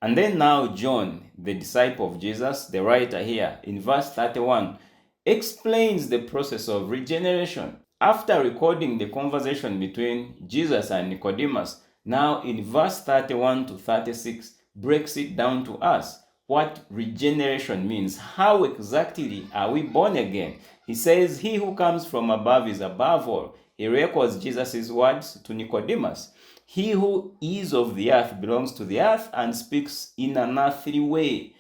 And then now John, the disciple of Jesus, the writer here, in verse 31, explains the process of regeneration. After recording the conversation between Jesus and Nicodemus, now in verse 31 to 36, breaks it down to us what regeneration means. How exactly are we born again? He says, he who comes from above is above all. He records Jesus' words to Nicodemus. He who is of the earth belongs to the earth and speaks in an earthly way.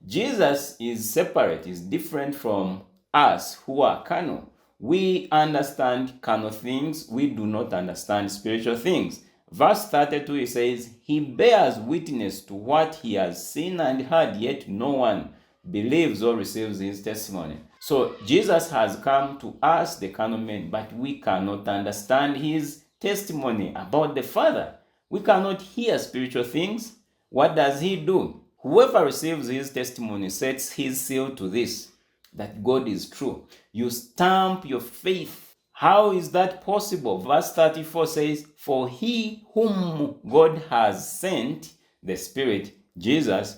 Jesus is separate, is different from us who are carnal. We understand carnal things, we do not understand spiritual things. Verse 32, he says, he bears witness to what he has seen and heard, yet no one believes or receives his testimony. So Jesus has come to us, the carnal men, but we cannot understand his testimony about the Father. We cannot hear spiritual things. What does he do? Whoever receives his testimony sets his seal to this, that God is true. You stamp your faith. How is that possible? Verse 34 says, for he whom God has sent, the Spirit, Jesus,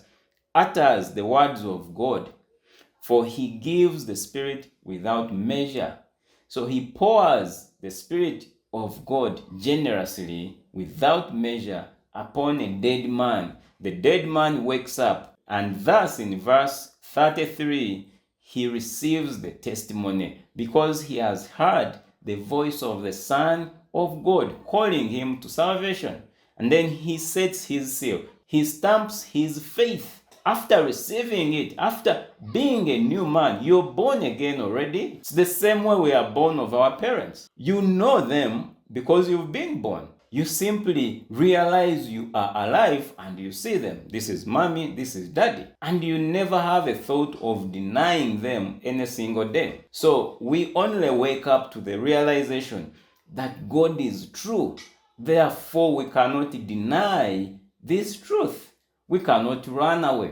utters the words of God, for he gives the Spirit without measure. So he pours the Spirit of God generously, without measure, upon a dead man. The dead man wakes up, and thus in verse 33, he receives the testimony because he has heard the voice of the Son of God calling him to salvation. And then he sets his seal. He stamps his faith. After receiving it, after being a new man, you're born again already. It's the same way we are born of our parents. You know them because you've been born. You simply realize you are alive and you see them. This is mommy, this is daddy. And you never have a thought of denying them any single day. So we only wake up to the realization that God is true. Therefore, we cannot deny this truth. We cannot run away.